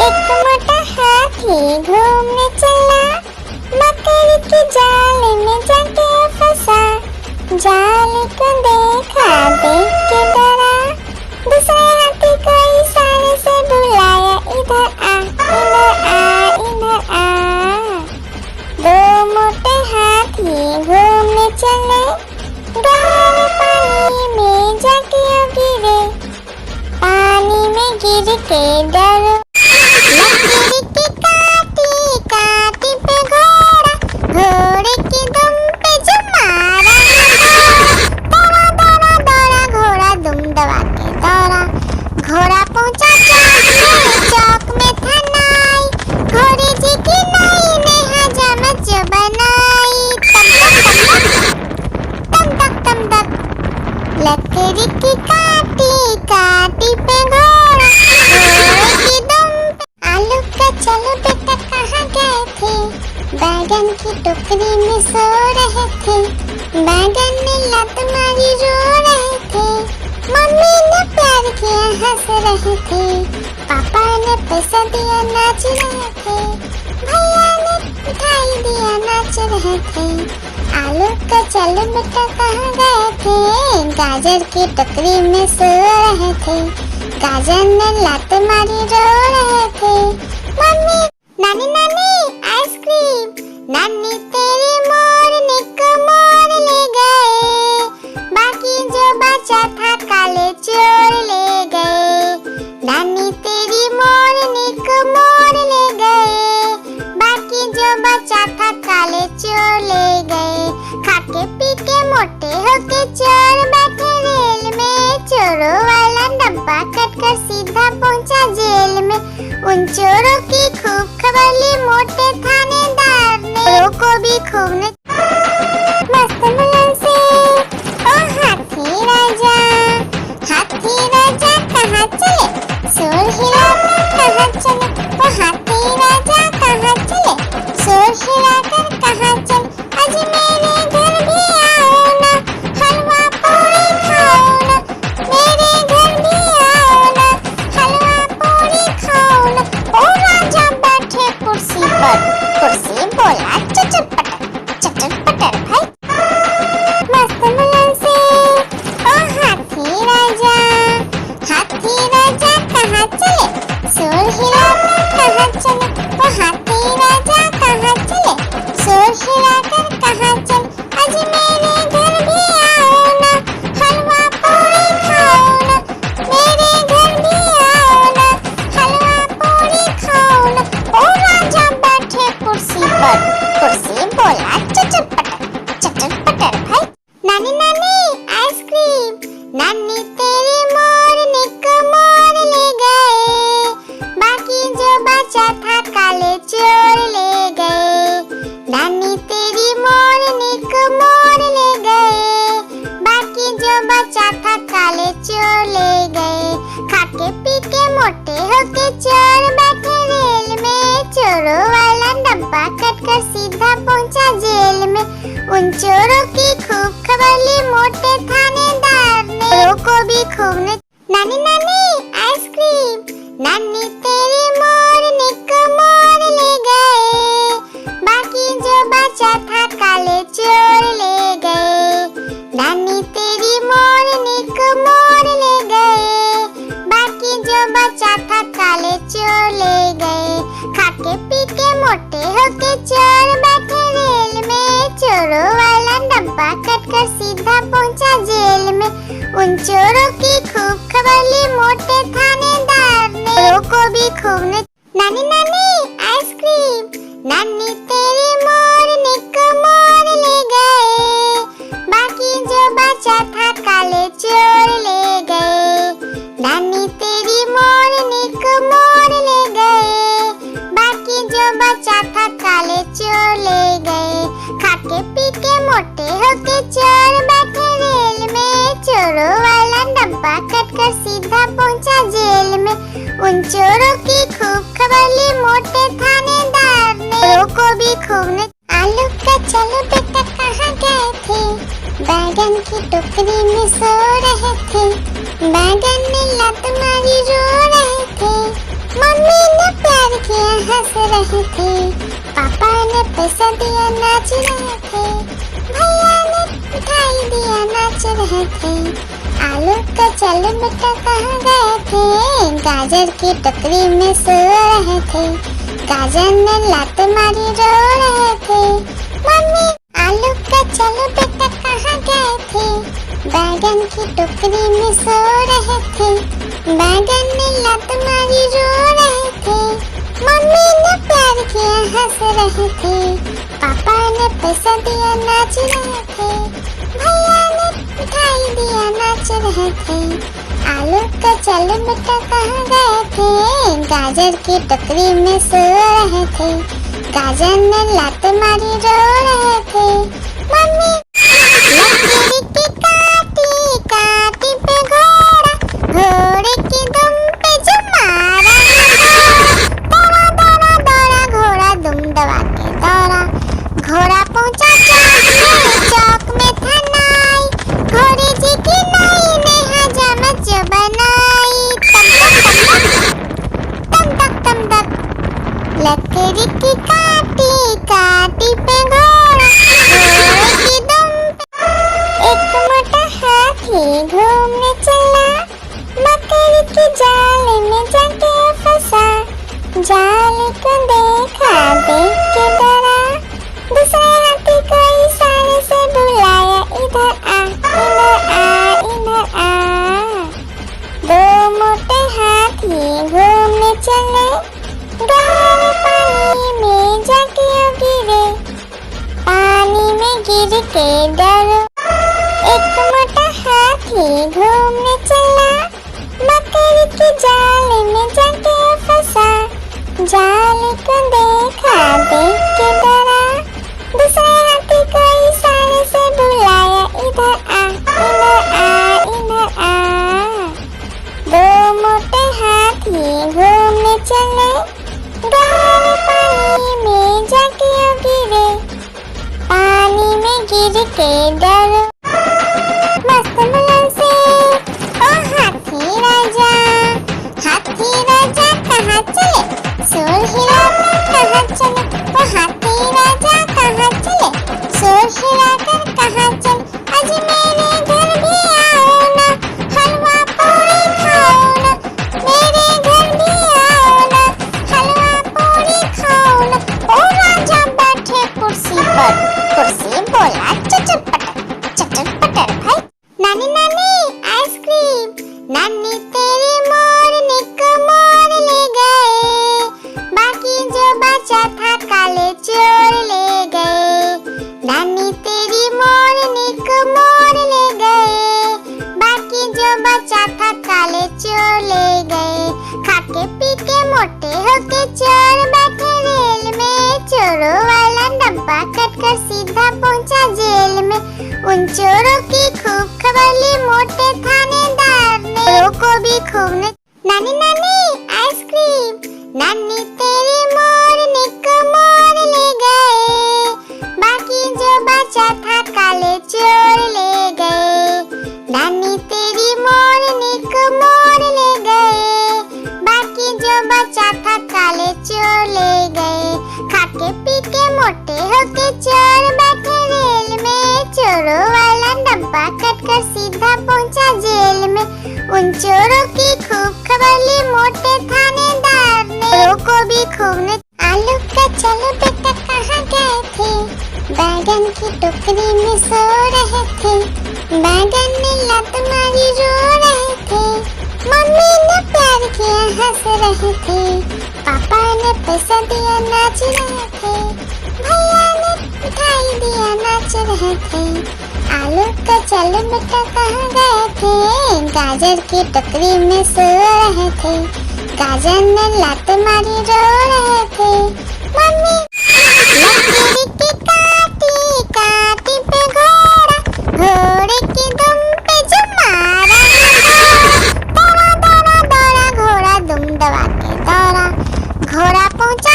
एक मोटा हाथी घूमने चला, मकड़ी के जाल में जाके फंसा। जाल को देखा, देख के डरा, दूसरे हाथी को इशारे से बुलाया, इधर आ, इधर आ, इधर आ। दो मोटे हाथी घूमने चले, गहरे पानी में जाके गिरे। पानी में गिर के डर, लकड़ी की काटी काटी पे घोड़ा, घोड़े की दुम पे जो मारा। दौड़ा दौड़ा दौड़ा घोड़ा दुम दबा के दौड़ा। घोड़ा पहुंचा चौक में था नाई, घोड़े जी की नाई ने हजामत जो बनाई। तम तक तम तक, लकड़ी की काटी काटी पे घोड़ा, घोड़े की दुम पे। आलू का चलो बेटा कहाँ गए थे, बैगन की टोकरी में सो रहे थे। बैगन ने लत मारी रो रहे थे, मम्मी ने प्यार किया हंस रहे थे। पापा ने पैसा दिया नाच रहे थे, भैया ने मिठाई दिया नाच रहे थे। आलू का चलो बेटा कहाँ गए थे, गाजर की टोकरी में सो रहे थे। गाजर ने लात मारी रो रहे थे, मम्मी नानी नानी आइसक्रीम। नानी तेरी मोरनी को मोर ले गए, बाकी जो बचा था काले चोर ले गए। नानी तेरी मोरनी को मोर ले गए, बाकी जो बचा था काले चोर ले गए। खाके पी के मोटे होके चोर बैठे रेल में, चोरों वाला डब्बा कटकर सीधा पहुंचा जेल में। उन चोरों की खूब खबर ली मोटे थानेदार ने, चोरों को भी खूब ने मस्त मुलन से। ओ हाथी राजा कहाँ चले, शोर हिलाकर कहाँ चले। ओ हाथी राजा कहाँ चले, शोर हिलाकर कहाँ चले। आज मेरे घर भी आओ ना, हलवा पूरी खाओ ना। मेरे घर भी आओ ना, हलवा पूरी खाओ ना। ओ राजा बैठे कुर्सी पर, कुर्सी बोला चचर पटर भाई। मस्त मुलन से। ओ हाथी राजा कहाँ चले, शोर हिलाकर कहाँ चले। ओ हाथी राजा कहाँ चले, शोर हिलाकर कहाँ चले। आज मेरे घर भी आओ ना, हलवा पूरी खाओ ना। मेरे घर भी आओ ना, हलवा पूरी खाओ ना। ओ राजा बैठे कुर्सी पर, कुर्सी बोला चचर पटर भाई। नानी नानी आइसक्रीम। नानी तेरी मोरनी को मोर ले गए, बाकी जो बचा था काले चोर ले गए। नानी तेरी मोरनी को मोर ले गए, बाकी जो बचा था काले चोर ले गए। खाके पी के मोटे होके चोर बैठे रेल में, चोरों वाला डब्बा कटकर सीधा पहुंचा जेल में। उन चोरों की खूब खबर ली मोटे थानेदार ने, चोरों को भी खूब ने। नानी नानी आइसक्रीम। नानी तेरी मोरनी को मोर ले गए, बाकी जो बचा था काले चोर ले गए। नानी तेरी मोरनी को मोर ले गए, बाकी जो बचा था काले चोर ले गए। खाके पी के मोटे होके चोर बैठे रेल में, चोरों वाला डब्बा कटकर सीधा पहुंचा जेल में। उन चोरों की खूब खबर ली मोटे थानेदार ने, चोरों को भी खूब ने। नानी नानी आइसक्रीम। नानी तेरी मोरनी को मोर ले गए, बाकी जो बचा था काले चोर ले गए। नानी तेरी मोरनी को मोर ले गए, बाकी जो बचा था काले चोर ले गए। खाके पी के मोटे होके चोर बैठे रेल में, चोरों वाला डब्बा कटकर सीधा पहुंचा जेल में। उन चोरों की खूब खबर ली मोटे थानेदार ने, चोरों को भी खूब ने। आलू का चलो बेटा कहाँ गए थे, बैगन की टोकरी में सो रहे थे। बैगन ने लत मारी रो रहे थे, मम्मी ने प्यार किया हंस रहे थे, पापा ने पैसा दिया नाच रहे थे, भैया ने मिठाई दिया नाच रहे थे। आलू का चल बेटा कहाँ गए थे, गाजर की टोकरी में सो रहे थे, गाजर ने लात मारी रो रहे थे। मम्मी आलू का चल बेटा कहाँ गए थे, बैगन की टोकरी में सो रहे थे, बैगन ने लात मारी रो रहे थे। मम्मी ने प्यार किया हंस रहे थे, पापा ने पैसा दिया नाच रहे थे, भैया ने मिठाई दिया नाच रहे थे। आलू का चल बेटा कहाँ गए थे, गाजर की टोकरी में सो रहे थे, गाजर ने लात मारी रो रहे थे। मम्मी लकड़ी की काटी काटी पे घोड़ा, घोड़े की दुम पे जो मारा, दौड़ा दौड़ा दौड़ा घोड़ा दुम दबा के दौड़ा, घोड़ा पहुंचा चौक में था नाई, घोड़े जी की नाई ने हजामत जो बनाई, तम तक तम तक लकड़ी की काटी काटी पे घोड़ा, घोड़े की दुम पे एक मोटा हाथी घूमने चला, मकड़ी की जाल में जाके फंसा, जाल को देखा देख के डरा, दूसरे हाथी को इशारे से बुलाया, इधर आ इधर आ इधर आ। दो मोटे हाथी घूमने चले, गहरे पानी में जाके गिरे, पानी में गिर के डरो। एक मोटा हाथी घूमने चला, मकड़ी की जाल में जाके फंसा, जाल को देखा देख के डरा, दूसरे हाथी को इशारे से बुलाया, इधर आ इधर आ इधर आ। दो मोटे हाथी घूमने चले, गहरे पानी में जाके गिरे, पानी में गिर के डरो। मस्त मुलायम से ओ हाथी राजा कहाँ चले, शोर हिलाकर कहाँ चले, ओ हाथी राजा कहाँ चले, शोर हिलाकर कहाँ चले, आज मेरे घर भी आओ ना, हलवा पूरी खाओ ना, मेरे घर भी आओ ना, हलवा पूरी खाओ ना। ओ राजा बैठे कुर्सी पर, कुर्सी बोला चटर पटर भाई। नानी नानी आइसक्रीम, नानी तेरी मोरनी को मोर ले गए, बाकी जो बचा था काले चोर ले गए, नानी तेरी मोरनी को मोर ले गए, बाकी जो बचा था काले चोर ले गए। खाके पी के मोटे होके चोर बैठे रेल में, चोरों वाला डब्बा कटकर सीधा पहुंचा जेल में, उन चोरों की खूब खबर ली मोटे थानेदार ने, चोरों को भी खूब ने। नानी नानी आइसक्रीम, नानी तेरी मोरनी को मोर ले गए, बाकी जो बचा था काले चोर ले गए, नानी तेरी मोरनी को मोर ले गए, बाकी जो बचा था काले चोर ले गए। खाके पी के मोटे होके चोर बैठे रेल में, चोरों वाला डब्बा कटकर सीधा पहुंचा जेल में, उन चोरों की खूब खबर ली मोटे थानेदार ने, चोरों को भी खूब ने। आलू का चलो बेटा कहाँ गए थे, बैगन की टोकरी में सो रहे थे, बैगन ने लात मारी रो रहे थे। मम्मी ने प्यार किया हंस रहे थे, पापा ने पैसा दिया नाच रहे थे, भैया ने मिठाई दिया नाच रहे थे। आलू का चल बेटा कहाँ गए थे, गाजर की टोकरी में सो रहे थे, गाजर ने लात मारी रो रहे थे। मम्मी लकड़ी की काटी काटी पे घोड़ा, घोड़े की दुम पे जो मारा, दौड़ा दौड़ा दौड़ा घोड़ा दुम दबा के दौड़ा, घोड़ा पहुंचा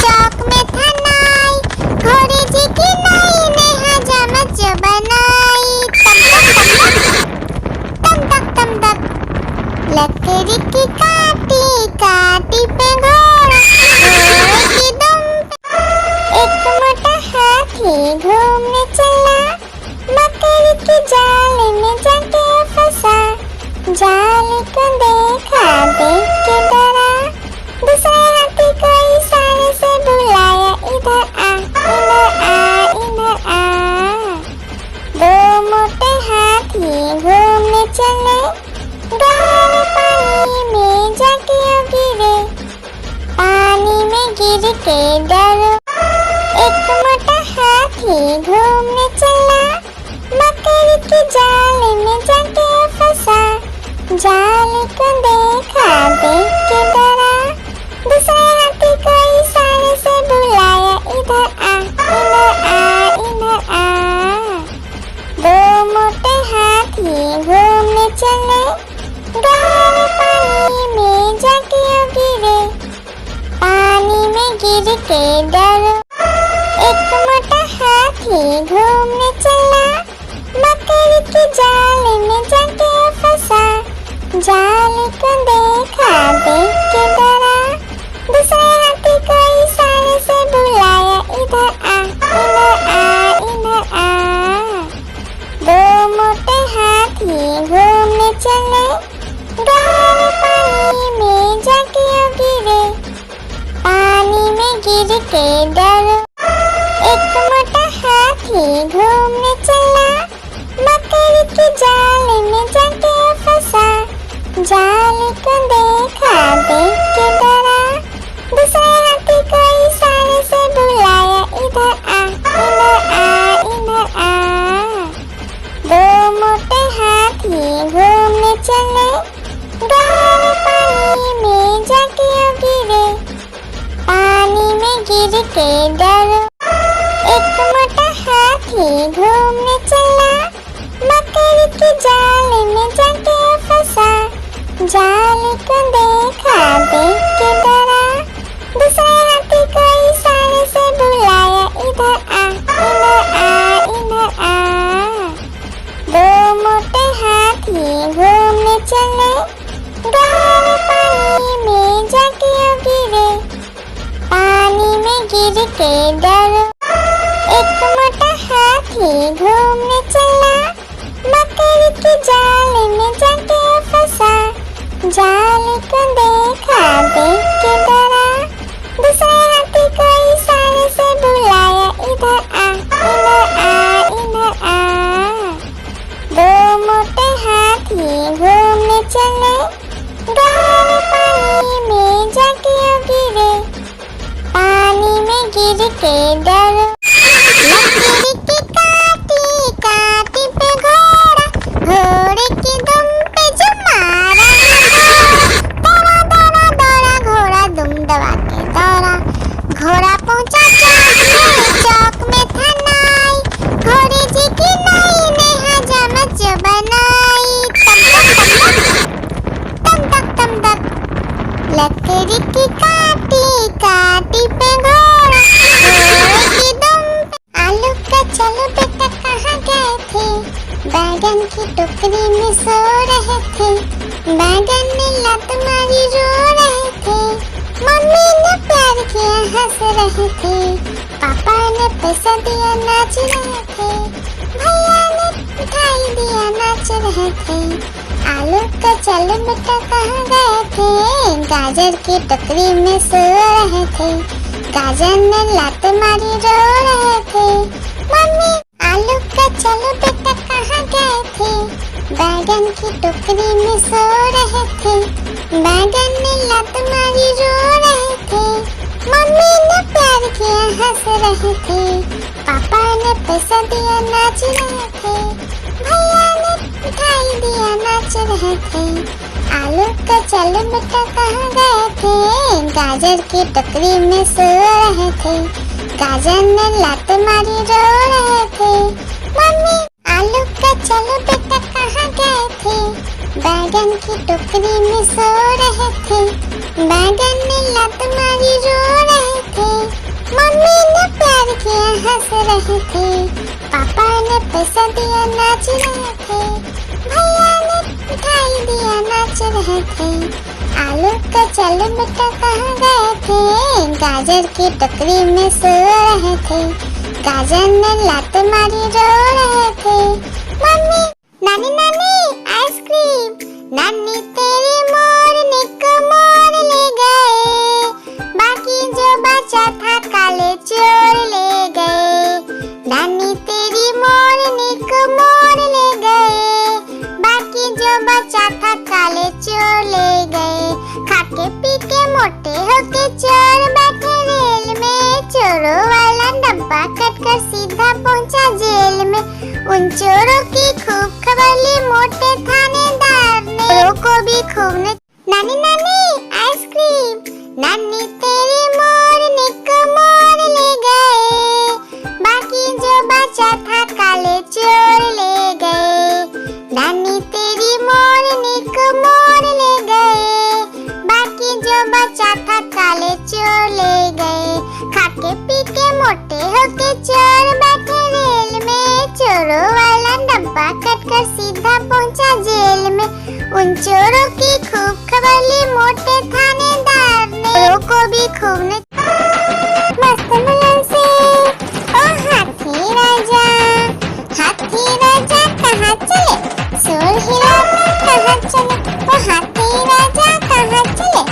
चौक में था नाई, घोड़े जी की नाई ने हजामत जो बनाई, तम तक लकड़ी की काटी काटी पे घोड़ा, गिर के डरो। एक मोटा हाथी घूमने चला, मकड़ी के जाल में जाके फंसा। जाल को देखा, देख के डरा। दूसरे हाथी को इशारे से बुलाया, इधर आ, इधर आ, इधर आ। दो मोटे हाथी घूमने चले, गहरे पानी में जाके गिरे। पानी में गिर के डरो। एक मोटा हाथी घूमने चला, मकड़ी के जाल में जाके फंसा। जाल को देखा, देख के डरा। दूसरे हाथी को इशारे से बुलाया, इधर आ, इधर आ, इधर आ। दो मोटे हाथी घूमने चले, गहरे पानी में जाके गिरे। पानी में गिर के डरो। एक मोटा हाथी घूमने चला, मकड़ी के जाल में जाके फंसा। जाल को देखा, देख के डरा। दूसरे हाथी को इशारे से बुलाया, इधर आ, इधर आ, इधर आ। दो मोटे हाथी घूमने चले, गहरे पानी में जाके गिरे। पानी में गिर के डरो। एक मोटा हाथी घूमने चला, मकड़ी के जाल में जाके फंसा। जाल को देखा, देख के डरा। दूसरे हाथी को इशारे से बुलाया, इधर आ, इधर आ, इधर आ। दो मोटे हाथी घूमने चले, गहरे पानी में जाके गिरे। पानी में गिर के डरो। एक मोटा हाथी घूमने चला, मकड़ी के जाल में जाके फंसा। जाल को देखा, देख के डरा। दूसरे हाथी को इशारे से बुलाया, इधर आ, इधर आ, इधर आ। दो मोटे हाथी घूमने चले, गहरे पानी में जाके गिरे। पानी में गिर के डरो। लकड़ी की काटी काटी पे घोड़ा, घोड़े की दुम पे जो मारा। दौड़ा दौड़ा दौड़ा घोड़ा दुम दबा के दौड़ा। घोड़ा पहुंचा चौक में था नाई। घोड़े जी की नाई ने हजामत जो बनाई। तम तक तम तक। लकड़ी की काटी काटी पे घोड़ा, घोड़े की दुम पे। आलू का चलो बेटा कहाँ गए थे? बैगन की टोकरी में सो रहे थे। बैगन ने लत मारी रो रहे थे। मम्मी ने प्यार किया हंस रहे थे। पापा ने पैसा दिया नाच रहे थे। भैया ने मिठाई दिया नाच रहे थे। आलू का चलो बेटा कहाँ गए थे? गाजर की टोकरी में सो रहे थे। गाजर ने लात मारी रो रहे थे। मम्मी आलू का चलो बेटा कहाँ गए थे? बैगन की टोकरी में सो रहे थे। बैगन ने लात मारी रो रहे थे। मम्मी ने प्यार किया हंस रहे थे। पापा ने पैसा दिया नाच रहे थे। भैया ने मिठाई दिया नाच रहे थे। आलू का चलो बेटा कहाँ गए थे? गाजर की टोकरी में सो रहे थे। गाजर ने लात मारी रो रहे थे। मम्मी आलू का चलो बेटा कहाँ गए थे? बैगन की टोकरी में सो रहे थे। बैगन ने लात मारी रो रहे थे। मम्मी ने प्यार किया हंस रहे थे। पापा ने पैसा दिया नाच रहे थे। भैया ने मिठाई दिया नाच रहे थे। आलू का चलो बेटा कहाँ गए थे? गाजर की टोकरी में सो रहे थे। गाजर ने लात मारी रो रहे थे। मम्मी नानी नानी आइसक्रीम। नानी तेरी मोरनी को मोर ले गए। बाकी जो बचा था काले चोर ले गए। नानी तेरी मोरनी को मोर ले गए। बाकी जो बचा था काले चोर ले गए। खाके पी के मोटे होके चोर बैठे रेल चोरों वाला डब्बा कटकर सीधा पहुंचा जेल में। उन चोरों की खूब खबर ली मोटे थानेदार ने, चोरों को भी खूब ने। नानी नानी आइसक्रीम, नानी तेरी मोरनी को मोर ले गए, बाकी जो बचा था काले चोर ले गए। नानी तेरी मोरनी को मोर ले गए, बाकी जो बचा था काले चोर ले गए। खाके पी के मोटे होके चोर बैठे रेल में, चोरों वाला डब्बा कटकर सीधा पहुंचा जेल में। उन चोरों की खूब खबर ली मोटे थानेदार ने, चोरों को भी खूब ने। मस्त मुलन से ओ हाथी राजा कहाँ चले, शोर हिलाकर कहाँ चले, ओ हाथी राजा कहाँ चले,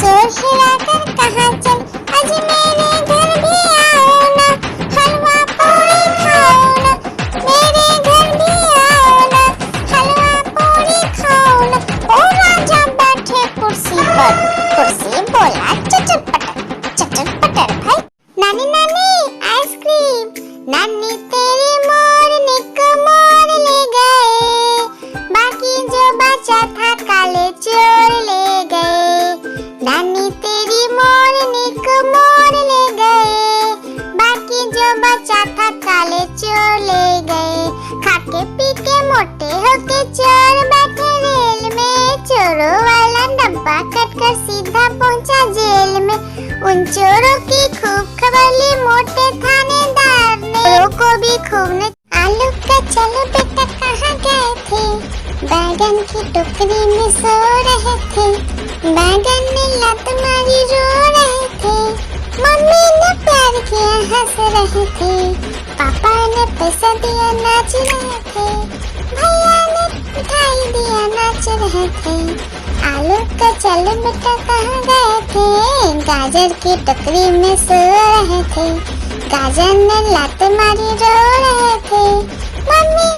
शोर हिलाकर कहाँ चले। आज मेरे घर भी आओ ना, हलवा पूरी खाओ ना, मेरे घर भी आओ ना, हलवा पूरी खाओ ना। ओ राजा बैठे कुर्सी पर, कुर्सी बोला चचर पटर भाई। नानी नानी आइसक्रीम, नानी तेरी मोरनी को मोर ले गए, बाकी जो बचा था काले चोर ले गए। नानी तेरी मोरनी को मोर ले गए, बाकी जो बचा था काले चोर ले गए। खाके पी के मोटे होके चोर बैठे रेल में, चोरों वाला डब्बा कटकर सीधा पहुंचा जेल में। उन चोरों की खूब खबर ली मोटे थानेदार ने, चोरों को भी खूब ने। आलू का चलो बेटा कहाँ गए थे, बैगन की टोकरी में सो रहे थे, बैगन ने लत मारी रो रहे थे, मम्मी ने प्यार किया हंस रहे थे, पापा ने पैसा दिया नाच रहे थे, भैया ने मिठाई दिया नाच रहे थे। आलू का चलो बेटा कहाँ गए थे, गाजर की टोकरी में सो रहे थे, गाजर ने लात मारी रो रहे थे,